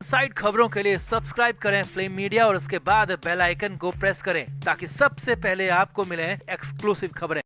Side खबरों के लिए सब्सक्राइब करें फ्लेम मीडिया और उसके बाद बेल आइकन को प्रेस करें ताकि सबसे पहले आपको मिले एक्सक्लूसिव खबरें।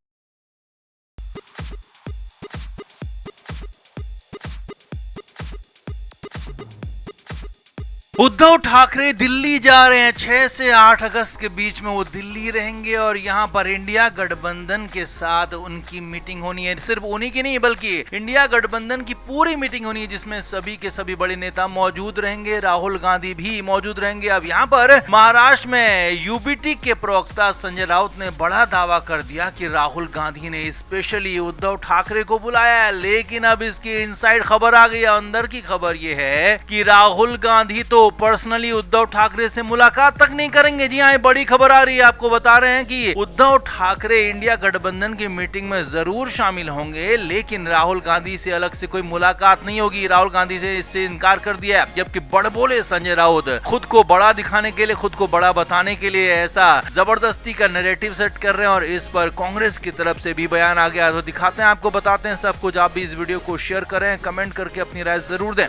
उद्धव ठाकरे दिल्ली जा रहे हैं। 6 से 8 अगस्त के बीच में वो दिल्ली रहेंगे और यहाँ पर इंडिया गठबंधन के साथ उनकी मीटिंग होनी है। सिर्फ उन्हीं की नहीं बल्कि इंडिया गठबंधन की पूरी मीटिंग होनी है जिसमें सभी के सभी बड़े नेता मौजूद रहेंगे। राहुल गांधी भी मौजूद रहेंगे। अब यहाँ पर महाराष्ट्र में यूबीटी के प्रवक्ता संजय राउत ने बड़ा दावा कर दिया कि राहुल गांधी ने स्पेशली उद्धव ठाकरे को बुलाया है। लेकिन अब इसकी इनसाइड खबर आ गई। अंदर की खबर ये है कि राहुल गांधी तो पर्सनली उद्धव ठाकरे से मुलाकात तक नहीं करेंगे। जी हाँ, बड़ी खबर आ रही है। आपको बता रहे हैं कि उद्धव ठाकरे इंडिया गठबंधन की मीटिंग में जरूर शामिल होंगे लेकिन राहुल गांधी से अलग से कोई मुलाकात नहीं होगी। राहुल गांधी से इससे इनकार कर दिया है। जबकि बड़बोले संजय राउत खुद को बड़ा दिखाने के लिए, खुद को बड़ा बताने के लिए ऐसा जबरदस्ती का नैरेटिव सेट कर रहे हैं और इस पर कांग्रेस की तरफ से भी बयान आ गया। तो दिखाते हैं, आपको बताते हैं सब कुछ। आप भी इस वीडियो को शेयर करें, कमेंट करके अपनी राय जरूर दें।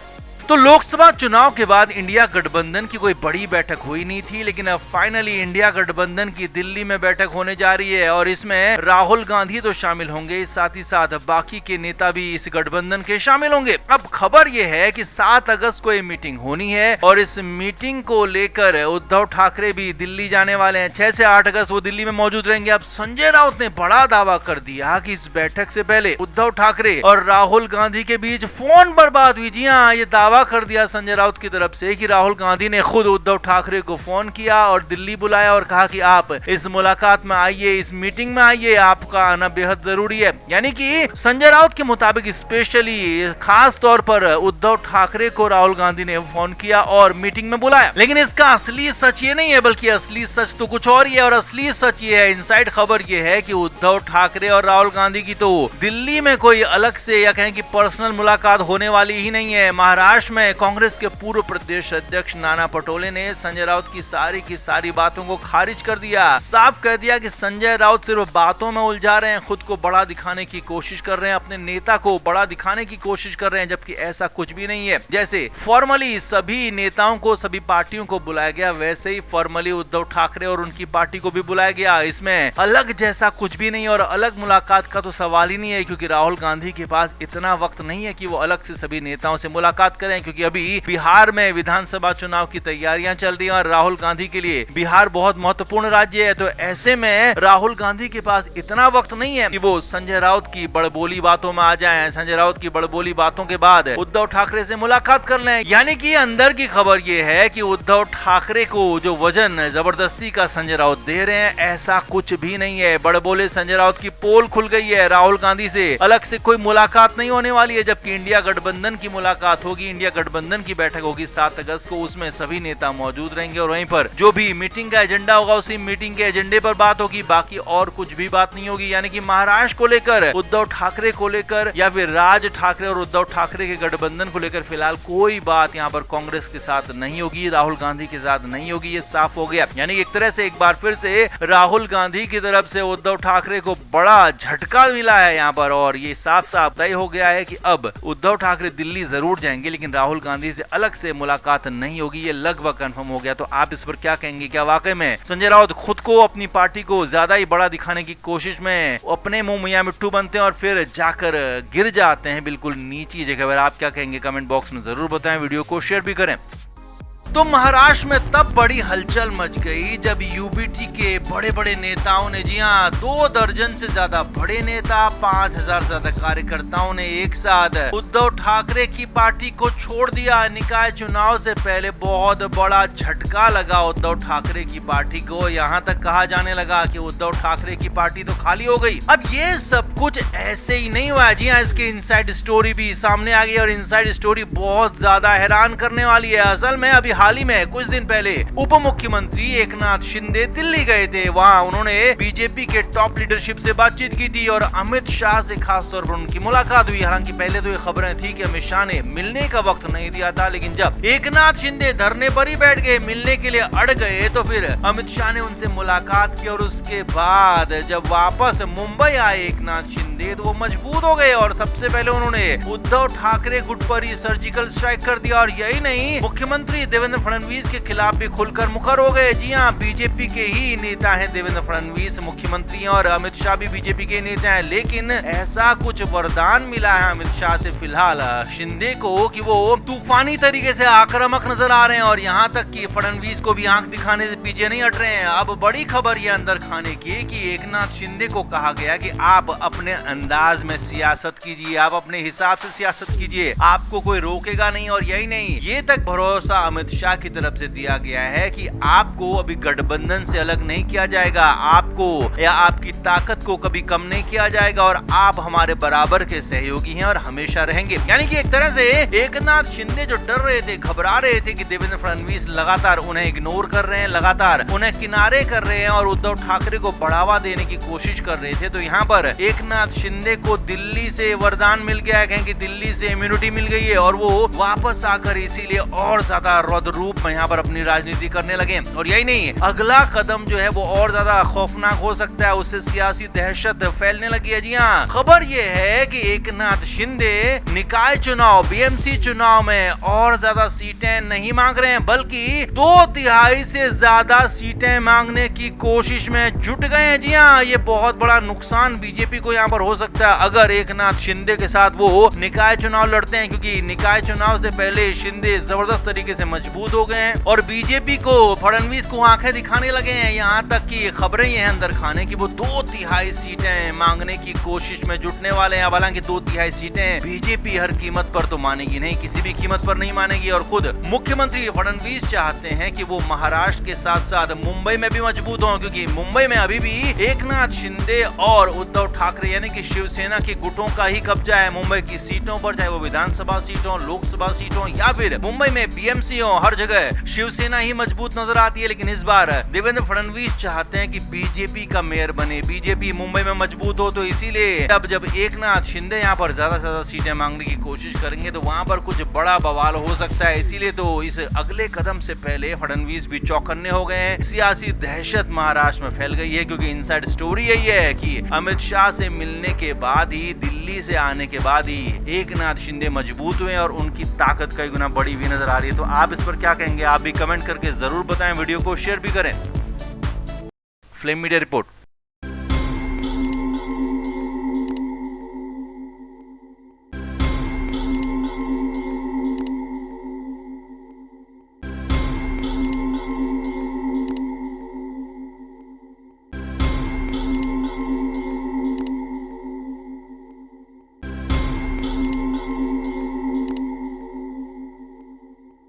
तो लोकसभा चुनाव के बाद इंडिया गठबंधन की कोई बड़ी बैठक हुई नहीं थी लेकिन अब फाइनली इंडिया गठबंधन की दिल्ली में बैठक होने जा रही है और इसमें राहुल गांधी तो शामिल होंगे, साथ ही साथ बाकी के नेता भी इस गठबंधन के शामिल होंगे। अब खबर यह है कि 7 अगस्त को ये मीटिंग होनी है और इस मीटिंग को लेकर उद्धव ठाकरे भी दिल्ली जाने वाले हैं। 6 से 8 अगस्त वो दिल्ली में मौजूद रहेंगे। अब संजय राउत ने बड़ा दावा कर दिया कि इस बैठक से पहले उद्धव ठाकरे और राहुल गांधी के बीच फोन पर बात हुई। जी हाँ, ये दावा कर दिया संजय राउत की तरफ से कि राहुल गांधी ने खुद उद्धव ठाकरे को फोन किया और दिल्ली बुलाया और कहा कि आप इस मुलाकात में आइए, इस मीटिंग में आइए, आपका आना बेहद जरूरी है। यानी कि संजय राउत के मुताबिक स्पेशली खास तौर पर उद्धव ठाकरे को राहुल गांधी ने फोन किया और मीटिंग में बुलाया। लेकिन इसका असली सच ये नहीं है बल्कि असली सच तो कुछ और ही है। और असली सच ये है, इनसाइड खबर ये है कि उद्धव ठाकरे और राहुल गांधी की तो दिल्ली में कोई अलग से या कहें कि पर्सनल मुलाकात होने वाली ही नहीं है। महाराष्ट्र में कांग्रेस के पूर्व प्रदेश अध्यक्ष नाना पटोले ने संजय राउत की सारी बातों को खारिज कर दिया। साफ कह दिया कि संजय राउत सिर्फ बातों में उलझा रहे हैं, खुद को बड़ा दिखाने की कोशिश कर रहे हैं, अपने नेता को बड़ा दिखाने की कोशिश कर रहे हैं, जबकि ऐसा कुछ भी नहीं है। जैसे फॉर्मली सभी नेताओं को, सभी पार्टियों को बुलाया गया, वैसे ही फॉर्मली उद्धव ठाकरे और उनकी पार्टी को भी बुलाया गया। इसमें अलग जैसा कुछ भी नहीं और अलग मुलाकात का तो सवाल ही नहीं है क्योंकि राहुल गांधी के पास इतना वक्त नहीं है कि वो अलग से सभी नेताओं से मुलाकात करें, क्योंकि अभी बिहार में विधानसभा चुनाव की तैयारियां चल रही हैं और राहुल गांधी के लिए बिहार बहुत महत्वपूर्ण राज्य है। तो ऐसे में राहुल गांधी के पास इतना वक्त नहीं है कि वो संजय राउत की बड़बोली बातों में आ जाएं, संजय राउत की बड़बोली बातों के बाद उद्धव ठाकरे से मुलाकात कर लें। यानी कि अंदर की खबर ये है कि उद्धव ठाकरे को जो वजन जबरदस्ती का संजय राउत दे रहे हैं ऐसा कुछ भी नहीं है। बड़बोले संजय राउत की पोल खुल गई है। राहुल गांधी से अलग से कोई मुलाकात नहीं होने वाली है, जबकि इंडिया गठबंधन की मुलाकात होगी, इंडिया गठबंधन की बैठक होगी 7 अगस्त को। उसमें सभी नेता मौजूद रहेंगे और वहीं पर जो भी मीटिंग का एजेंडा होगा उसी मीटिंग के एजेंडे पर बात होगी, बाकी और कुछ भी बात नहीं होगी। यानी कि महाराष्ट्र को लेकर, उद्धव ठाकरे को लेकर या फिर राज ठाकरे और उद्धव ठाकरे के गठबंधन को लेकर फिलहाल कोई बात यहाँ पर कांग्रेस के साथ नहीं होगी, राहुल गांधी के साथ नहीं होगी। ये साफ हो गया। यानी एक तरह से एक बार फिर से राहुल गांधी की तरफ से उद्धव ठाकरे को बड़ा झटका मिला है यहाँ पर और ये साफ साफ तय हो गया है कि अब उद्धव ठाकरे दिल्ली जरूर जाएंगे लेकिन राहुल गांधी से अलग से मुलाकात नहीं होगी। ये लगभग कंफर्म हो गया। तो आप इस पर क्या कहेंगे? क्या वाकई में संजय राउत खुद को, अपनी पार्टी को ज्यादा ही बड़ा दिखाने की कोशिश में अपने मुंह मियां मिट्टू बनते हैं और फिर जाकर गिर जाते हैं बिल्कुल नीची जगह पर? आप क्या कहेंगे? कमेंट बॉक्स में जरूर बताएं। वीडियो को शेयर भी करें। तो महाराष्ट्र में तब बड़ी हलचल मच गई जब यूबीटी के बड़े बड़े नेताओं ने, जी हाँ, 2 दर्जन से ज्यादा बड़े नेता, 5000 से ज्यादा कार्यकर्ताओं ने एक साथ उद्धव ठाकरे की पार्टी को छोड़ दिया। निकाय चुनाव से पहले बहुत बड़ा झटका लगा उद्धव ठाकरे की पार्टी को। यहाँ तक कहा जाने लगा कि उद्धव ठाकरे की पार्टी तो खाली हो गई। अब ये सब कुछ ऐसे ही नहीं हुआ। जी हाँ, इसकी इनसाइड स्टोरी भी सामने आ गई और इनसाइड स्टोरी बहुत ज्यादा हैरान करने वाली है। असल में अभी हाल ही में कुछ दिन पहले उप मुख्यमंत्री एकनाथ शिंदे दिल्ली गए थे। वहां उन्होंने बीजेपी के टॉप लीडरशिप से बातचीत की थी और अमित शाह से खास तौर पर उनकी मुलाकात हुई। हालांकि पहले तो ये खबरें थी कि अमित शाह ने मिलने का वक्त नहीं दिया था, लेकिन जब एकनाथ शिंदे धरने पर ही बैठ गए, मिलने के लिए अड़ गए, तो फिर अमित शाह ने उनसे मुलाकात की और उसके बाद जब वापस मुंबई आए एकनाथ शिंदे तो वो मजबूत हो गए और सबसे पहले उन्होंने उद्धव ठाकरे गुट पर ही सर्जिकल स्ट्राइक कर दिया। और यही नहीं, मुख्यमंत्री देवेंद्र फडणवीस के खिलाफ भी खुलकर मुखर हो गए। जी हाँ, बीजेपी के ही नेता हैं देवेंद्र फडणवीस, मुख्यमंत्री हैं, और अमित शाह भी बीजेपी के नेता हैं। लेकिन ऐसा कुछ वरदान मिला है अमित शाह से फिलहाल शिंदे को कि वो तूफानी तरीके से आक्रामक नजर आ रहे हैं और यहाँ तक कि फडणवीस को भी आंख दिखाने से पीछे नहीं हट रहे हैं। अब बड़ी खबर ये अंदर खाने की कि एकनाथ शिंदे को कहा गया कि आप अपने अंदाज में सियासत कीजिए, आप अपने हिसाब से सियासत कीजिए, आपको कोई रोकेगा नहीं। और यही नहीं, ये तक भरोसा अमित शाह की तरफ से दिया गया है कि आपको अभी गठबंधन से अलग नहीं किया जाएगा, आपको या आपकी ताकत को कभी कम नहीं किया जाएगा और आप हमारे बराबर के सहयोगी हैं और हमेशा रहेंगे। यानी कि एक तरह से एकनाथ शिंदे जो डर रहे थे, घबरा रहे थे कि देवेंद्र फडणवीस लगातार उन्हें इग्नोर कर रहे हैं, लगातार उन्हें किनारे कर रहे हैं और उद्धव ठाकरे को बढ़ावा देने की कोशिश कर रहे थे, तो यहाँ पर एकनाथ शिंदे को दिल्ली से वरदान मिल गया है, कि दिल्ली से इम्यूनिटी मिल गई है और वो वापस आकर इसीलिए और ज्यादा रौद्र रूप में यहाँ पर अपनी राजनीति करने लगे। और यही नहीं, अगला कदम जो है वो और ज्यादा खौफनाक हो सकता है, उससे सियासी दहशत फैलने लगी है। जी हाँ, खबर ये है कि एकनाथ शिंदे निकाय चुनाव, बीएमसी चुनाव में और ज्यादा सीटें नहीं मांग रहे हैं, बल्कि 2/3 से ज्यादा सीटें मांगने की कोशिश में जुट गए हैं। जी हाँ, ये बहुत बड़ा नुकसान बीजेपी को यहाँ पर हो सकता है अगर एकनाथ शिंदे के साथ वो निकाय चुनाव लड़ते हैं, क्योंकि निकाय चुनाव से पहले शिंदे जबरदस्त तरीके से मजबूत हो गए हैं और बीजेपी को, फडणवीस को आंखें दिखाने लगे हैं। यहाँ तक कि खबरें ये हैं अंदर खाने की वो 2/3 सीटें मांगने की कोशिश में जुटने वाले हैं। हालांकि 2/3 सीटें बीजेपी हर कीमत पर तो मानेगी नहीं, किसी भी कीमत पर नहीं मानेगी और खुद मुख्यमंत्री फडणवीस चाहते हैं कि वो महाराष्ट्र के साथ साथ मुंबई में भी मजबूत हों, क्योंकि मुंबई में अभी भी एकनाथ शिंदे और उद्धव ठाकरे यानी कि शिवसेना के गुटों का ही कब्जा है मुंबई की सीटों पर, चाहे वो विधानसभा सीट हो, लोकसभा सीट हो या फिर मुंबई में बीएमसी हो, हर जगह शिवसेना ही मजबूत नजर आती है। लेकिन इस बार देवेंद्र फडणवीस चाहते हैं कि बीजेपी का मेयर बने, बीजेपी मुंबई में मजबूत हो, तो इसीलिए अब जब एकनाथ शिंदे यहाँ पर ज्यादा से ज्यादा सीटें मांगने की कोशिश करेंगे तो वहां पर कुछ बड़ा बवाल हो सकता है। इसीलिए तो इस अगले कदम से पहले फडणवीस भी चौकन्ने हो गए हैं। सियासी दहशत महाराष्ट्र में फैल गई है, क्योंकि इनसाइड स्टोरी यही है कि अमित शाह से मिलने के बाद ही, दिल्ली से आने के बाद ही एकनाथ शिंदे मजबूत हुए और उनकी ताकत कई गुना बढ़ी हुई नजर आ रही है। तो आप इस पर क्या कहेंगे? आप भी कमेंट करके जरूर बताएं, वीडियो को शेयर भी करें। Flame media report.